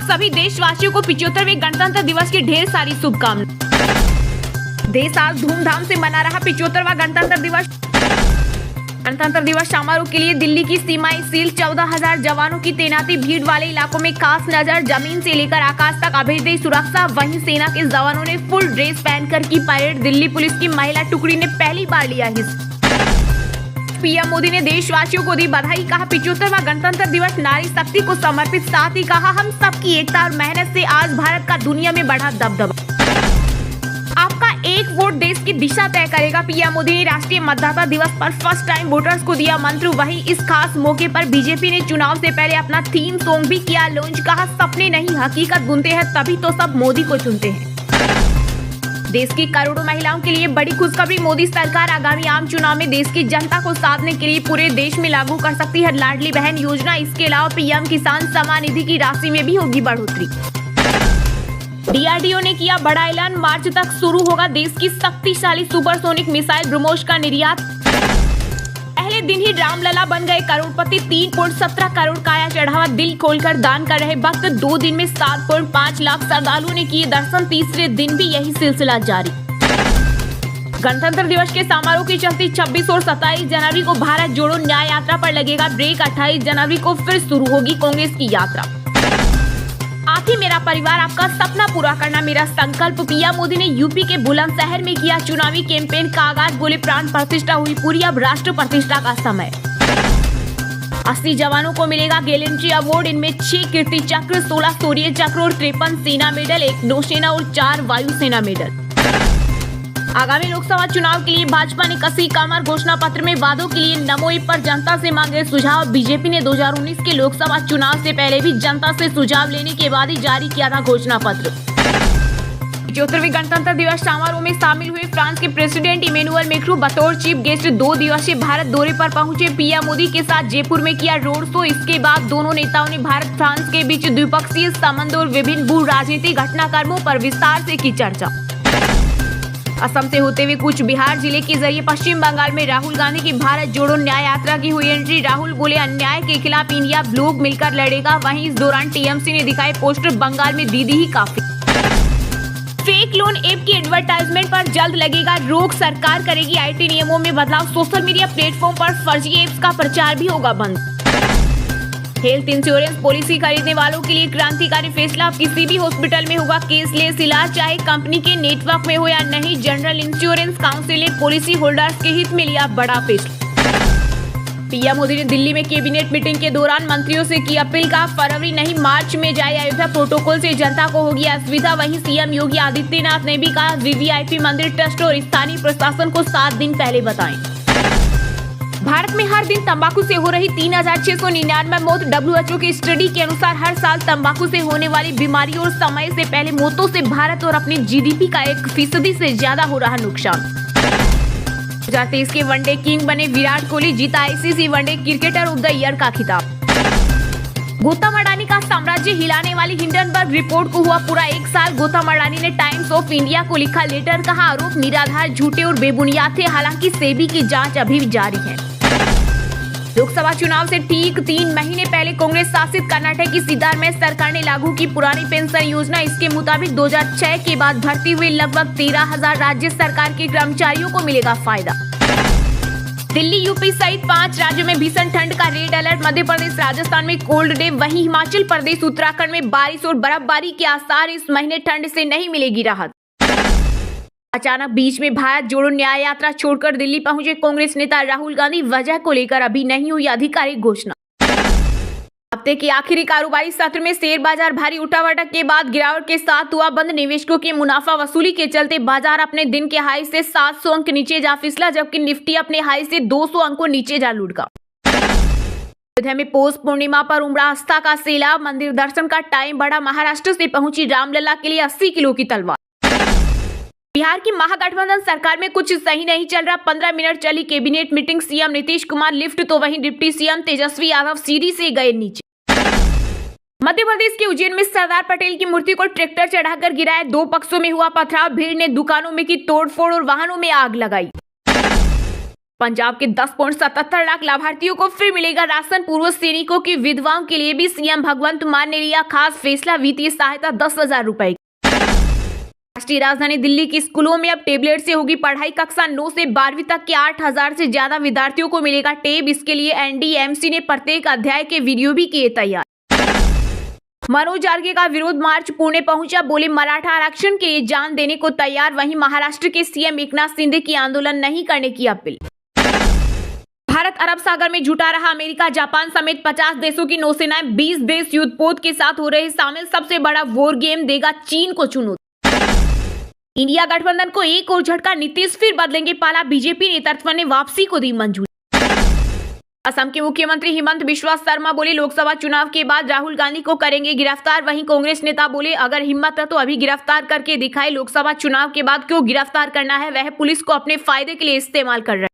सभी देशवासियों को 75वें गणतंत्र दिवस की ढेर सारी शुभकामनाएं। देश आज धूमधाम से मना रहा 75वां गणतंत्र दिवस। गणतंत्र दिवस समारोह के लिए दिल्ली की सीमाएं सील, 14,000 जवानों की तैनाती, भीड़ वाले इलाकों में खास नजर, जमीन से लेकर आकाश तक अभेद्य सुरक्षा। वहीं सेना के जवानों ने फुल ड्रेस पहनकर की परेड। दिल्ली पुलिस की महिला टुकड़ी ने पहली बार लिया हिस्सा। पीएम मोदी ने देशवासियों को दी बधाई, कहा 75वां गणतंत्र दिवस नारी शक्ति को समर्पित। साथ ही कहा हम सबकी एकता और मेहनत से आज भारत का दुनिया में बढ़ा दबदबा। आपका एक वोट देश की दिशा तय करेगा। पीएम मोदी ने राष्ट्रीय मतदाता दिवस पर फर्स्ट टाइम वोटर्स को दिया मंत्र। वहीं इस खास मौके पर बीजेपी ने चुनाव से पहले अपना थीम सॉन्ग भी किया लॉन्च। कहा सपने नहीं हकीकत बुनते हैं, तभी तो सब मोदी को चुनते हैं। देश की करोड़ों महिलाओं के लिए बड़ी खुशखबरी, मोदी सरकार आगामी आम चुनाव में देश की जनता को साधने के लिए पूरे देश में लागू कर सकती है लाडली बहन योजना। इसके अलावा पीएम किसान सम्मान निधि की राशि में भी होगी बढ़ोतरी। डीआरडीओ ने किया बड़ा ऐलान, मार्च तक शुरू होगा देश की शक्तिशाली सुपरसोनिक मिसाइल ब्रह्मोस का निर्यात। पहले दिन ही रामलला बन गए करोड़पति, 3.17 करोड़ काया चढ़ावा, दिल खोलकर दान कर रहे भक्त। 2 दिन में 7.5 लाख श्रद्धालुओं ने किए दर्शन, तीसरे दिन भी यही सिलसिला जारी। गणतंत्र दिवस के समारोह की चलती 26 और 27 जनवरी को भारत जोड़ो न्याय यात्रा पर लगेगा ब्रेक। 28 जनवरी को फिर शुरू होगी कांग्रेस की यात्रा। आप ही मेरा परिवार, आपका सपना पूरा करना मेरा संकल्प। पीएम मोदी ने यूपी के बुलंदशहर में किया चुनावी कैंपेन का आगाज, बोले प्राण प्रतिष्ठा हुई पूरी, अब राष्ट्र प्रतिष्ठा का समय। 80 जवानों को मिलेगा गैलेंट्री अवार्ड, इनमें 6 कीर्ति चक्र, 16 शौर्य चक्र और 53 सेना मेडल, 1 नौसेना और 4 वायुसेना मेडल। आगामी लोकसभा चुनाव के लिए भाजपा ने कसी कमर, घोषणा पत्र में वादों के लिए नमो ऐप पर जनता से मांगे सुझाव। बीजेपी ने 2019 के लोकसभा चुनाव से पहले भी जनता से सुझाव लेने के बाद ही जारी किया था घोषणा पत्र। 74वें गणतंत्र दिवस समारोह में शामिल हुए फ्रांस के प्रेसिडेंट इमैनुअल मैक्रों बतौर चीफ गेस्ट 2 दिवसीय भारत दौरे पर पहुंचे। पीएम मोदी के साथ जयपुर में किया रोड शो। इसके बाद दोनों नेताओं ने भारत फ्रांस के बीच द्विपक्षीय संबंध और विभिन्न भू राजनीतिक घटनाक्रमों पर विस्तार से की चर्चा। असम से होते हुए कूच बिहार जिले के जरिए पश्चिम बंगाल में राहुल गांधी की भारत जोड़ो न्याय यात्रा की हुई एंट्री। राहुल बोले अन्याय के खिलाफ इंडिया ब्लॉक मिलकर लड़ेगा। वहीं इस दौरान टीएमसी ने दिखाए पोस्टर, बंगाल में दीदी ही काफी। फेक लोन ऐप की एडवर्टाइजमेंट पर जल्द लगेगा रोक, सरकार करेगी आईटी नियमों में बदलाव। सोशल मीडिया प्लेटफॉर्म पर फर्जी ऐप्स का प्रचार भी होगा बंद। हेल्थ इंश्योरेंस पॉलिसी खरीदने वालों के लिए क्रांतिकारी फैसला, अब किसी भी हॉस्पिटल में होगा केसलेस इलाज, चाहे कंपनी के नेटवर्क में हो या नहीं। जनरल इंश्योरेंस काउंसिल ने पॉलिसी होल्डर्स के हित में लिया बड़ा फैसला। पीएम मोदी ने दिल्ली में कैबिनेट मीटिंग के दौरान मंत्रियों से की अपील, का फरवरी नहीं मार्च में जाए अयोध्या, प्रोटोकॉल से जनता को होगी असुविधा। वहीं सीएम योगी आदित्यनाथ ने भी कहा वीवीआईपी मंदिर ट्रस्ट और स्थानीय प्रशासन को 7 दिन पहले बताएं। भारत में हर दिन तंबाकू से हो रही 3,699 मौत। डब्ल्यूएचओ की स्टडी के अनुसार हर साल तंबाकू से होने वाली बीमारी और समय से पहले मौतों से भारत और अपनी जीडीपी का 1% से ज्यादा हो रहा नुकसान। 2023 के वनडे किंग बने विराट कोहली, जीता ICC one day cricketer of the year का खिताब। गौतम अडानी का साम्राज्य हिलाने वाली हिंडनबर्ग रिपोर्ट को हुआ पूरा 1 साल। गौतम अडानी ने टाइम्स ऑफ इंडिया को लिखा लेटर, कहा आरोप निराधार, झूठे और बेबुनियाद थे। हालांकि सेबी की जांच अभी भी जारी है। लोकसभा चुनाव से ठीक 3 महीने पहले कांग्रेस शासित कर्नाटक की सिद्धारमैया सरकार ने लागू की पुरानी पेंशन योजना। इसके मुताबिक 2006 के बाद भर्ती हुए लगभग 13,000 राज्य सरकार के कर्मचारियों को मिलेगा फायदा। दिल्ली, यूपी सहित 5 राज्यों में भीषण ठंड का रेड अलर्ट। मध्य प्रदेश, राजस्थान में कोल्ड डे। वहीं हिमाचल प्रदेश, उत्तराखंड में बारिश और बर्फबारी के आसार। इस महीने ठंड से नहीं मिलेगी राहत। अचानक बीच में भारत जोड़ो न्याय यात्रा छोड़कर दिल्ली पहुंचे कांग्रेस नेता राहुल गांधी। वजह को लेकर अभी नहीं हुई आधिकारिक घोषणा। हफ्ते के आखिरी कारोबारी सत्र में शेयर बाजार भारी उठावटक के बाद गिरावट के साथ हुआ बंद। निवेशकों की मुनाफा वसूली के चलते बाजार अपने दिन के हाई से 700 अंक नीचे जा फिसला, जबकि निफ्टी अपने हाई से 200 अंकों नीचे जा लुढ़का। अयोध्या में पौष पूर्णिमा पर उमड़ा आस्था का सैलाब। मंदिर दर्शन का टाइम बढ़ा। महाराष्ट्र से पहुंची रामलला के लिए 80 किलो की तलवार। बिहार की महागठबंधन सरकार में कुछ सही नहीं चल रहा। 15 मिनट चली cabinet meeting. CM Nitish Kumar lift तो वहीं डिप्टी सीएम तेजस्वी यादव सीढ़ी से गए नीचे। मध्य प्रदेश के उज्जैन में सरदार पटेल की मूर्ति को ट्रैक्टर चढ़ाकर गिराया। 2 पक्षों में हुआ पथराव। भीड़ ने दुकानों में की तोड़फोड़ और वाहनों में आग लगाई। पंजाब के 10.77 लाख लाभार्थियों को फिर मिलेगा राशन। पूर्व सैनिकों की विधवाओं के लिए भी सीएम भगवंत मान ने लिया खास फैसला। वित्तीय सहायता 10,000 रुपए। राष्ट्रीय राजधानी दिल्ली के स्कूलों में अब टेबलेट से होगी पढ़ाई। कक्षा 9 से 12वीं तक के 8,000 से ज्यादा विद्यार्थियों को मिलेगा टैब। इसके लिए एनडीएमसी ने प्रत्येक अध्याय के वीडियो भी किए तैयार। मनोज आर्गे का विरोध मार्च पुणे पहुंचा। बोले मराठा आरक्षण के लिए जान देने को तैयार। वहीं महाराष्ट्र के सीएम एकनाथ शिंदे की आंदोलन नहीं करने की अपील। भारत अरब सागर में जुटा रहा। अमेरिका, जापान समेत 50 देशों की नौसेनाएं 20 देश युद्धपोत के साथ हो रहे शामिल। सबसे बड़ा वॉर गेम देगा चीन को चुनौती। इंडिया गठबंधन को एक और झटका। नीतीश फिर बदलेंगे पाला। बीजेपी नेतृत्व ने वापसी को दी मंजूरी। असम के मुख्यमंत्री हिमंत बिस्वा शर्मा बोले लोकसभा चुनाव के बाद राहुल गांधी को करेंगे गिरफ्तार। वहीं कांग्रेस नेता बोले अगर हिम्मत है तो अभी गिरफ्तार करके दिखाए। लोकसभा चुनाव के बाद क्यों गिरफ्तार करना है, वह पुलिस को अपने फायदे के लिए इस्तेमाल कर रहे हैं।